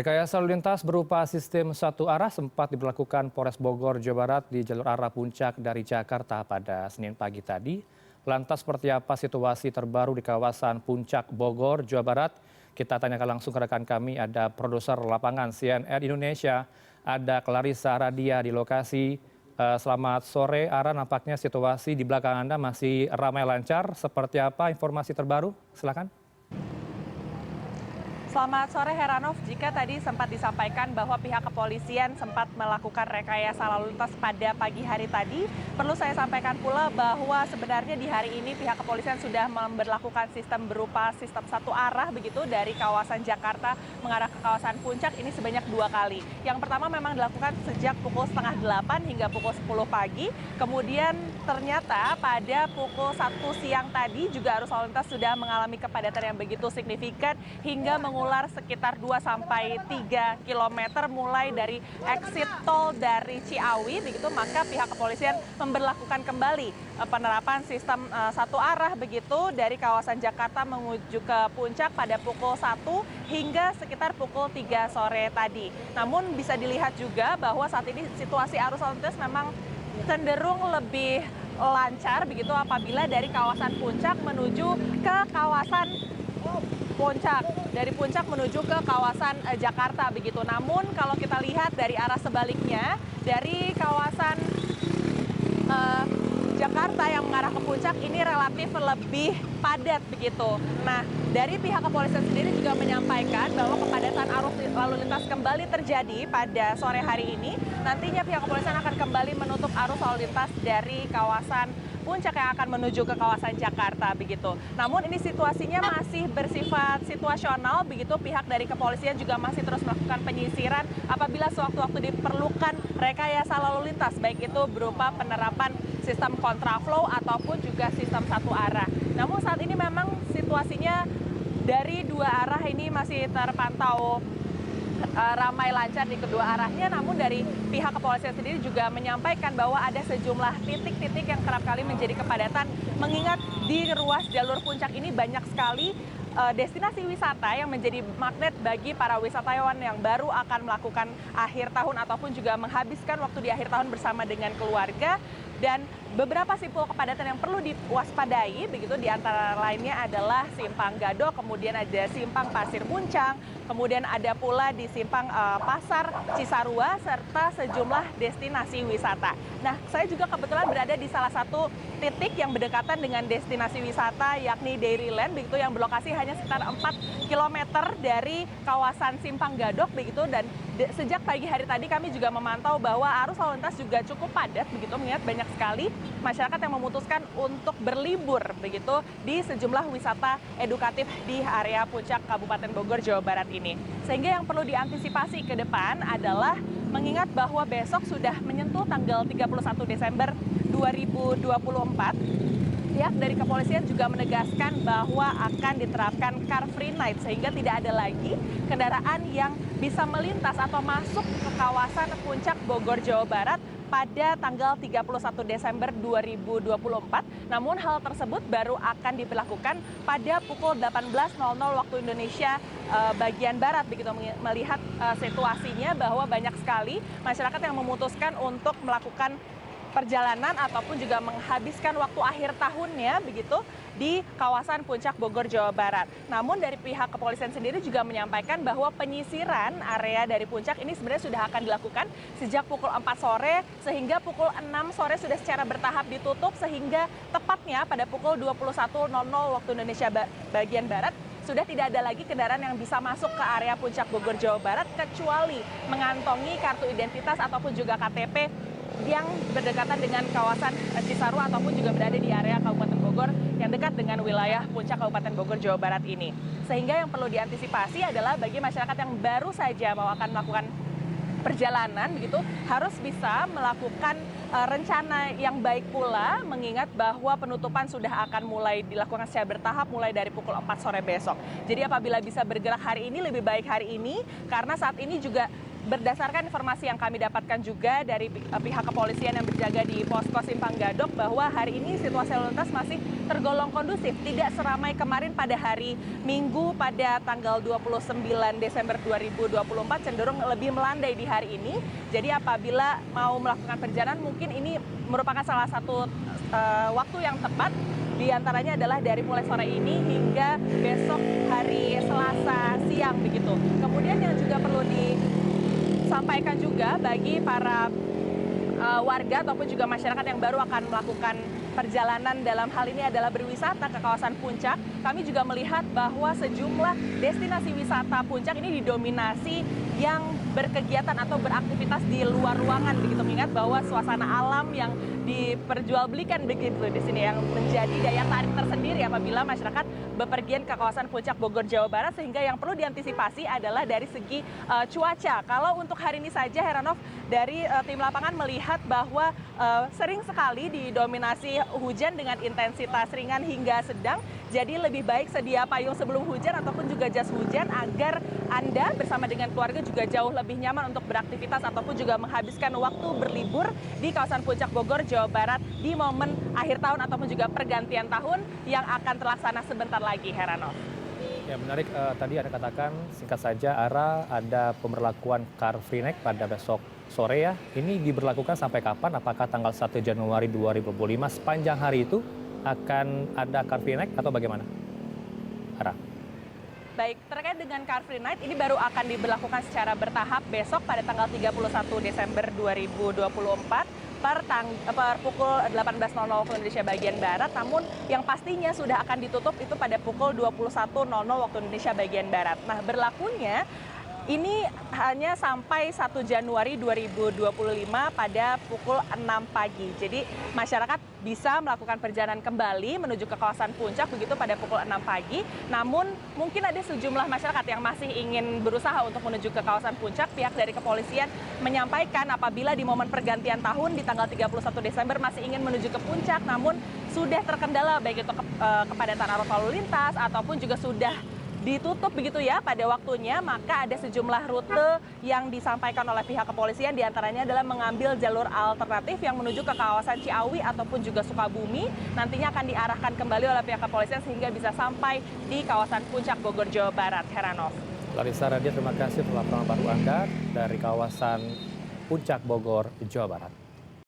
Rekayasa lalu lintas berupa sistem satu arah sempat diberlakukan Polres Bogor, Jawa Barat di jalur arah puncak dari Jakarta pada Senin pagi tadi. Lantas seperti apa situasi terbaru di kawasan Puncak Bogor, Jawa Barat? Kita tanyakan langsung ke rekan kami, ada produser lapangan CNN Indonesia, ada Clarissa Radia di lokasi. Selamat sore, Ara, nampaknya situasi di belakang Anda masih ramai lancar. Seperti apa informasi terbaru? Silakan. Selamat sore Heranov, jika tadi sempat disampaikan bahwa pihak kepolisian sempat melakukan rekayasa lalu lintas pada pagi hari tadi, perlu saya sampaikan pula bahwa sebenarnya di hari ini pihak kepolisian sudah memberlakukan sistem berupa sistem satu arah begitu dari kawasan Jakarta mengarah ke kawasan Puncak ini sebanyak 2 kali. Yang pertama memang dilakukan sejak pukul setengah 8 hingga pukul 10 pagi, kemudian ternyata pada pukul 1 siang tadi juga arus lalu lintas sudah mengalami kepadatan yang begitu signifikan hingga mengular sekitar 2-3 km mulai dari exit tol dari Ciawi begitu, maka pihak kepolisian memberlakukan kembali penerapan sistem satu arah begitu dari kawasan Jakarta menuju ke Puncak pada pukul 1 hingga sekitar pukul 3 sore tadi. Namun bisa dilihat juga bahwa saat ini situasi arus lalu lintas memang cenderung lebih lancar begitu apabila dari kawasan Puncak menuju ke kawasan dari Puncak menuju ke kawasan Jakarta begitu. Namun kalau kita lihat dari arah sebaliknya dari kawasan Jakarta yang mengarah ke Puncak ini relatif lebih padat begitu. Nah, dari pihak kepolisian sendiri juga menyampaikan bahwa kepadatan arus lalu lintas kembali terjadi pada sore hari ini. Nantinya pihak kepolisian akan kembali menutup arus lalu lintas dari kawasan Puncak yang akan menuju ke kawasan Jakarta begitu. Namun ini situasinya masih bersifat situasional begitu, pihak dari kepolisian juga masih terus melakukan penyisiran apabila sewaktu-waktu diperlukan rekayasa lalu lintas, baik itu berupa penerapan sistem kontraflow ataupun juga sistem satu arah. Namun saat ini memang situasinya dari dua arah ini masih terpantau ramai lancar di kedua arahnya, namun dari pihak kepolisian sendiri juga menyampaikan bahwa ada sejumlah titik-titik yang kerap kali menjadi kepadatan, mengingat di ruas jalur Puncak ini banyak sekali destinasi wisata yang menjadi magnet bagi para wisatawan yang baru akan melakukan akhir tahun ataupun juga menghabiskan waktu di akhir tahun bersama dengan keluarga. Dan beberapa simpul kepadatan yang perlu diwaspadai begitu, di antara lainnya adalah Simpang Gadok, kemudian ada Simpang Pasir Puncang, kemudian ada pula di Simpang Pasar Cisarua serta sejumlah destinasi wisata. Nah, saya juga kebetulan berada di salah satu titik yang berdekatan dengan destinasi wisata yakni Dairyland begitu, yang berlokasi hanya sekitar 4 km dari kawasan Simpang Gadok begitu. Dan sejak pagi hari tadi kami juga memantau bahwa arus lalu lintas juga cukup padat begitu, mengingat banyak sekali masyarakat yang memutuskan untuk berlibur begitu di sejumlah wisata edukatif di area Puncak Kabupaten Bogor, Jawa Barat ini. Sehingga yang perlu diantisipasi ke depan adalah mengingat bahwa besok sudah menyentuh tanggal 31 Desember 2024. Pihak dari kepolisian juga menegaskan bahwa akan diterapkan Car Free Night, sehingga tidak ada lagi kendaraan yang bisa melintas atau masuk ke kawasan Puncak Bogor, Jawa Barat pada tanggal 31 Desember 2024. Namun hal tersebut baru akan diberlakukan pada pukul 18.00 waktu Indonesia bagian Barat begitu, melihat situasinya bahwa banyak sekali masyarakat yang memutuskan untuk melakukan perjalanan ataupun juga menghabiskan waktu akhir tahunnya begitu di kawasan Puncak Bogor, Jawa Barat. Namun dari pihak kepolisian sendiri juga menyampaikan bahwa penyisiran area dari Puncak ini sebenarnya sudah akan dilakukan sejak pukul 4 sore sehingga pukul 6 sore sudah secara bertahap ditutup, sehingga tepatnya pada pukul 21.00 waktu Indonesia bagian Barat sudah tidak ada lagi kendaraan yang bisa masuk ke area Puncak Bogor, Jawa Barat kecuali mengantongi kartu identitas ataupun juga KTP yang berdekatan dengan kawasan Cisarua ataupun juga berada di area Kabupaten Bogor yang dekat dengan wilayah Puncak Kabupaten Bogor, Jawa Barat ini. Sehingga yang perlu diantisipasi adalah bagi masyarakat yang baru saja mau akan melakukan perjalanan begitu, harus bisa melakukan rencana yang baik pula, mengingat bahwa penutupan sudah akan mulai dilakukan secara bertahap mulai dari pukul 4 sore besok. Jadi apabila bisa bergerak hari ini, lebih baik hari ini, karena saat ini juga berdasarkan informasi yang kami dapatkan juga dari pihak kepolisian yang berjaga di posko Simpang Gadok bahwa hari ini situasi lalu lintas masih tergolong kondusif, tidak seramai kemarin pada hari Minggu pada tanggal 29 Desember 2024, cenderung lebih melandai di hari ini. Jadi apabila mau melakukan perjalanan mungkin ini merupakan salah satu waktu yang tepat. Di antaranya adalah dari mulai sore ini hingga besok hari Selasa siang begitu. Kemudian yang juga perlu disampaikan juga bagi para warga ataupun juga masyarakat yang baru akan melakukan perjalanan dalam hal ini adalah berwisata ke kawasan Puncak. Kami juga melihat bahwa sejumlah destinasi wisata Puncak ini didominasi yang berkegiatan atau beraktivitas di luar ruangan begitu, mengingat bahwa suasana alam yang diperjualbelikan begitu di sini yang menjadi daya tarik tersendiri apabila masyarakat bepergian ke kawasan Puncak Bogor, Jawa Barat, sehingga yang perlu diantisipasi adalah dari segi cuaca. Kalau untuk hari ini saja Heranov, dari tim lapangan melihat bahwa sering sekali didominasi hujan dengan intensitas ringan hingga sedang. Jadi lebih baik sedia payung sebelum hujan ataupun juga jas hujan agar Anda bersama dengan keluarga juga jauh lebih nyaman untuk beraktivitas ataupun juga menghabiskan waktu berlibur di kawasan Puncak Bogor, Jawa Barat di momen akhir tahun ataupun juga pergantian tahun yang akan terlaksana sebentar lagi, Heranov. Ya, menarik tadi Anda katakan singkat saja ada pemberlakuan Car Free Night pada besok sore ya. Ini diberlakukan sampai kapan? Apakah tanggal 1 Januari 2025 sepanjang hari itu akan ada Car Free Night atau bagaimana? Ara. Baik, terkait dengan Car Free Night ini baru akan diberlakukan secara bertahap besok pada tanggal 31 Desember 2024 per pukul 18.00 waktu Indonesia bagian Barat. Namun yang pastinya sudah akan ditutup itu pada pukul 21.00 waktu Indonesia bagian Barat. Nah, berlakunya ini hanya sampai 1 Januari 2025 pada pukul 6 pagi. Jadi masyarakat bisa melakukan perjalanan kembali menuju ke kawasan Puncak begitu pada pukul 6 pagi. Namun mungkin ada sejumlah masyarakat yang masih ingin berusaha untuk menuju ke kawasan Puncak. Pihak dari kepolisian menyampaikan apabila di momen pergantian tahun di tanggal 31 Desember masih ingin menuju ke Puncak namun sudah terkendala baik itu kepadatan arus lalu lintas ataupun juga sudah ditutup begitu ya pada waktunya, maka ada sejumlah rute yang disampaikan oleh pihak kepolisian, diantaranya adalah mengambil jalur alternatif yang menuju ke kawasan Ciawi ataupun juga Sukabumi. Nantinya akan diarahkan kembali oleh pihak kepolisian sehingga bisa sampai di kawasan Puncak Bogor, Jawa Barat. Heranov. Larissa Radia, terima kasih telah laporan baru Anda dari kawasan Puncak Bogor, Jawa Barat.